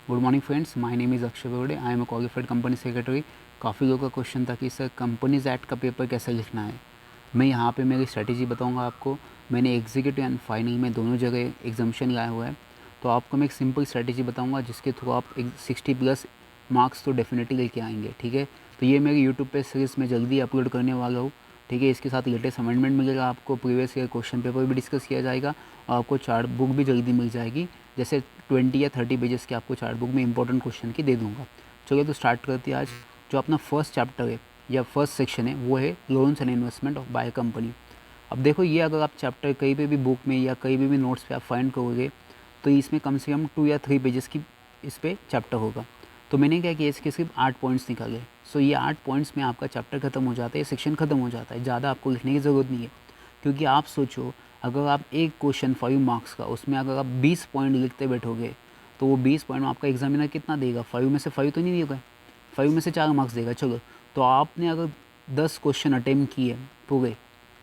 Good morning friends, my name is Akshay Bogade. I am a qualified company secretary. काफ़ी लोगों का question था कि सर कंपनीज एक्ट का पेपर कैसे लिखना है। मैं यहाँ पे मेरी स्ट्रेटेजी बताऊँगा आपको। मैंने एग्जीक्यूटिव एंड फाइनल में दोनों जगह एग्जामिशन लाया हुआ है, तो आपको मैं एक सिंपल स्ट्रेटेजी बताऊँगा जिसके थ्रू आप 60+ मार्क्स तो डेफिनेटली लेके आएंगे। ठीक है, तो ये मेरी यूट्यूब पे सीरीज़ में जल्दी अपलोड करने वाला हूँ। ठीक है, इसके साथ लेटेस्ट अमेंडमेंट मिलेगा आपको, प्रीवियस ईयर क्वेश्चन पेपर भी डिस्कस किया जाएगा और आपको चार्ट बुक भी जल्दी मिल जाएगी। जैसे 20 या 30 पेजेस की आपको चार्ट बुक में इंपॉर्टेंट क्वेश्चन की दे दूंगा। चलिए तो स्टार्ट करते हैं। आज जो अपना फर्स्ट चैप्टर है या फर्स्ट सेक्शन है वो है loans and investment of by company. अब देखो, ये अगर आप चैप्टर कहीं पे भी बुक में या कहीं भी नोट्स पे आप फाइंड करोगे तो इसमें कम से कम 2 या 3 पेजेस की इस पर चैप्टर होगा। तो मैंने क्या किया, इसके सिर्फ 8 पॉइंट्स निकाले। सो ये 8 पॉइंट्स में आपका चैप्टर खत्म हो जाता है, सेक्शन खत्म हो जाता है। ज़्यादा आपको लिखने की ज़रूरत नहीं है, क्योंकि आप सोचो अगर आप एक क्वेश्चन 5 मार्क्स का, उसमें अगर आप 20 पॉइंट लिखते बैठोगे तो वो 20 पॉइंट में आपका एग्जामिनर कितना देगा? 5 में से 5 तो नहीं देगा, 5 में से 4 मार्क्स देगा। चलो, तो आपने अगर 10 क्वेश्चन अटेम्प्ट किए पूरे,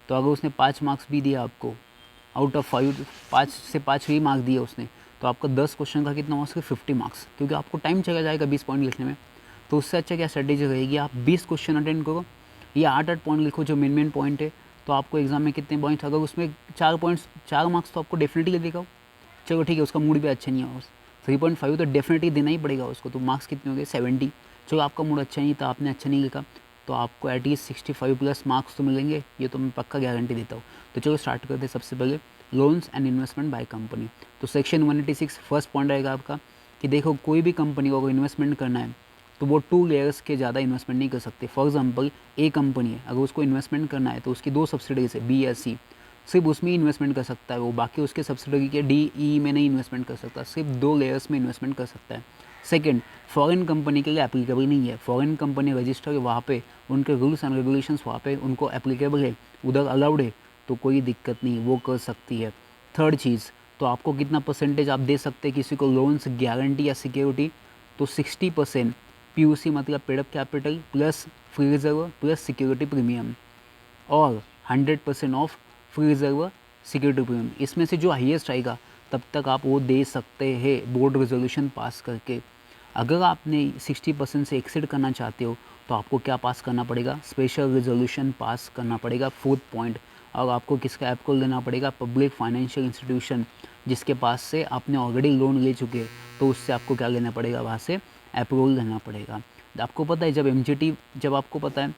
तो अगर उसने 5 मार्क्स भी दिया आपको, आउट ऑफ 5, 5 से 5 ही मार्क्स दिए उसने, तो आपका 10 क्वेश्चन का कितना हो सके? 50 मार्क्स, क्योंकि आपको टाइम चला जाएगा 20 पॉइंट लिखने में। तो उससे अच्छा क्या स्ट्रेटेजी रहेगी, आप 20 क्वेश्चन अटेंड करो या 8-8 पॉइंट लिखो जो मेन पॉइंट है। तो आपको एग्जाम में कितने पॉइंट्स, अगर उसमें 4 मार्क्स तो आपको डेफिनेटली देगा। चलो ठीक है, उसका मूड भी अच्छा नहीं है, 3.5 तो डेफिनेटली देना ही पड़ेगा उसको। तो मार्क्स कितने हो गए? 70। चलो, आपका मूड अच्छा नहीं था, आपने अच्छा नहीं लिखा, तो आपको एटलीस्ट 65+ मार्क्स तो मिलेंगे, ये तो मैं पक्का गारंटी देता हूँ। तो चलो स्टार्ट करते हैं। सबसे पहले loans and investment by company. तो सेक्शन 186 फर्स्ट पॉइंट रहेगा आपका कि देखो, कोई भी कंपनी को अगर इन्वेस्टमेंट करना है तो वो 2 लेयर्स के ज़्यादा इन्वेस्टमेंट नहीं कर सकते। फॉर एग्जांपल, ए कंपनी है, अगर उसको इन्वेस्टमेंट करना है तो उसकी 2 सब्सिडरीज है, बी या सी, सिर्फ उसमें ही इन्वेस्टमेंट कर सकता है वो, बाकी उसके सब्सिडरी के डी ई में नहीं इन्वेस्टमेंट कर सकता, सिर्फ 2 लेयर्स में इन्वेस्टमेंट कर सकता है। सेकंड, फॉरेन कंपनी के लिए एप्लीकेबल नहीं है। फॉरेन कंपनी रजिस्टर है वहाँ पे, उनके रूल्स एंड रेगुलेशंस वहाँ पे उनको एप्लीकेबल है, उधर अलाउड है, तो कोई दिक्कत नहीं, वो कर सकती है। थर्ड चीज़, तो आपको कितना परसेंटेज आप दे सकते हैं किसी को लोन्स, गारंटी या सिक्योरिटी? तो 60% पीयूसी मतलब paid up capital plus free reserve plus security premium, और 100% of free reserve security premium. इसमें से जो हाईएस्ट आएगा तब तक आप वो दे सकते हैं बोर्ड रेजोल्यूशन पास करके। अगर आपने 60% से एक्सीड करना चाहते हो तो आपको क्या पास करना पड़ेगा? स्पेशल रेजोल्यूशन पास करना पड़ेगा, 4th पॉइंट। और आपको किसका अप्रूवल लेना पड़ेगा? पब्लिक फाइनेंशियल इंस्टीट्यूशन, जिसके पास से आपने ऑलरेडी लोन ले चुके हैं, तो उससे आपको क्या लेना पड़ेगा? वहाँ से अप्रूवल लेना पड़ेगा। आपको पता है जब आपको पता है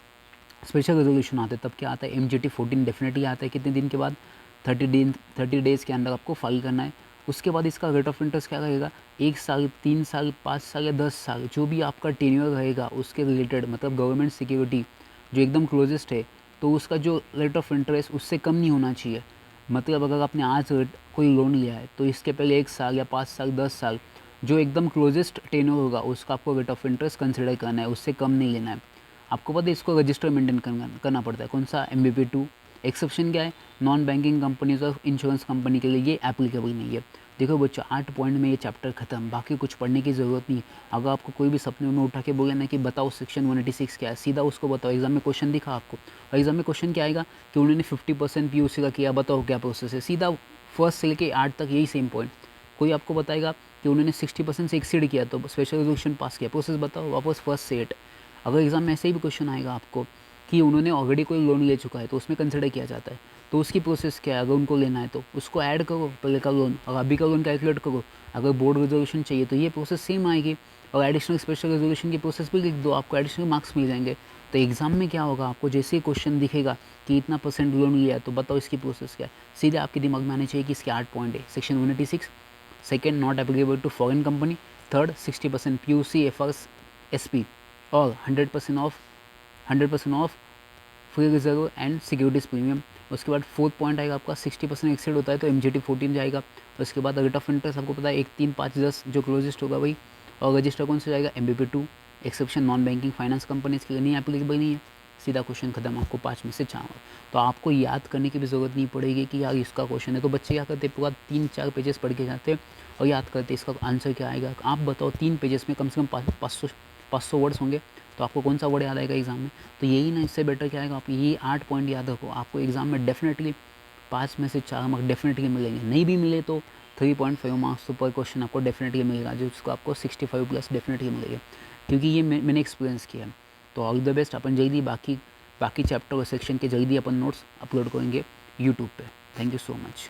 स्पेशल रेजोल्यूशन आता है तब क्या आता है? MGT 14 डेफिनेटली आता है। कितने दिन के बाद? 30 डेज़ के अंदर आपको फाइल करना है। उसके बाद इसका रेट ऑफ इंटरेस्ट क्या रहेगा? 1 साल, 3 साल, 5 साल या 10 साल, जो भी आपका टेन्योर रहेगा उसके रिलेटेड, मतलब गवर्नमेंट सिक्योरिटी जो एकदम क्लोजेस्ट है, तो उसका जो रेट ऑफ इंटरेस्ट उससे कम नहीं होना चाहिए। मतलब अगर आपने आज कोई लोन लिया है तो इसके पहले 1 साल या 5 साल, 10 साल, जो एकदम क्लोजेस्ट टेन्योर होगा उसका आपको रेट ऑफ इंटरेस्ट कंसिडर करना है, उससे कम नहीं लेना है। आपको पता है इसको रजिस्टर मेंटेन करना पड़ता है। कौन सा? MBP 2। एक्सेप्शन क्या है? नॉन बैंकिंग कंपनीज और इंश्योरेंस कंपनी के लिए ये एप्लीकेबल नहीं है। देखो बच्चों, 8 पॉइंट में ये चैप्टर खत्म, बाकी कुछ पढ़ने की ज़रूरत नहीं। अगर आपको कोई भी सपने में उठा के बोले ना कि बताओ सेक्शन 186 क्या है, सीधा उसको बताओ। एग्जाम में क्वेश्चन दिखा आपको, और एग्जाम में क्वेश्चन क्या आएगा कि उन्होंने 50% PUC का किया, बताओ क्या प्रोसेस है। सीधा फर्स्ट से लेके 8 तक यही सेम पॉइंट। कोई आपको बताएगा कि उन्होंने 60% से एक्सीड किया तो स्पेशल रेजोल्यूशन पास किया, प्रोसेस बताओ, वापस फर्स्ट से 8। अगर एग्ज़ाम में ऐसे ही भी क्वेश्चन आएगा आपको कि उन्होंने ऑलरेडी कोई लोन ले चुका है तो उसमें कंसिडर किया जाता है, तो उसकी प्रोसेस क्या है? अगर उनको लेना है तो उसको ऐड करो पहले का लोन और अभी का लोन कैलकुलेट करो। अगर बोर्ड रेजोल्यूशन चाहिए तो ये प्रोसेस सेम आएगी, और एडिशनल स्पेशल रेजोल्यूशन की प्रोसेस भी लिख दो, आपको एडिशनल मार्क्स मिल जाएंगे। तो एग्जाम में क्या होगा, आपको जैसे ही क्वेश्चन दिखेगा कि इतना परसेंट लोन लिया है तो बताओ इसकी प्रोसेस क्या है, सीधे आपके दिमाग में आने चाहिए कि इसके 8 पॉइंट है। Section 186, second, not applicable to foreign company. Third, 60% PUC FRS SP, और 100% of free reserve and securities premium. उसके बाद 4th पॉइंट आएगा आपका, 60% एक्सीड होता है तो MGT 14 जाएगा। उसके बाद रेट ऑफ इंटरेस्ट आपको पता है 1, 3, 5, 10 जो क्लोजेस्ट होगा वही, और रजिस्टर कौन सा जाएगा? MBP 2। Exception non banking finance companies के लिए नहीं एप्लीकेबल नहीं है। सीधा क्वेश्चन खत्म, आपको 5 में से 4। तो आपको याद करने की भी ज़रूरत नहीं पड़ेगी कि यार इसका क्वेश्चन है। तो बच्चे क्या करते हैं, पूरा 3-4 पेजेस पढ़ के जाते हैं और याद करते इसका आंसर क्या आएगा। आप बताओ, 3 पेजेस में कम से कम 500 वर्ड्स होंगे, तो आपको कौन सा वर्ड याद आएगा एग्जाम में? तो यही ना, इससे बेटर क्या आएगा, आप ये 8 पॉइंट याद रखो, आपको एग्जाम में डेफिनेटली 5 में से 4 मार्क डेफिनेटली मिलेंगे। नहीं भी मिले तो 3.5 मार्क्स तो पर क्वेश्चन आपको डेफिनेटली मिलेगा, जो उसको आपको 65 प्लस डेफिनेटली मिलेगा, क्योंकि ये मैंने एक्सपीरियंस किया है। तो ऑल द बेस्ट। अपन जल्दी बाकी चैप्टर और सेक्शन के जल्दी अपन नोट्स अपलोड करेंगे यूट्यूब पे। Thank you so much.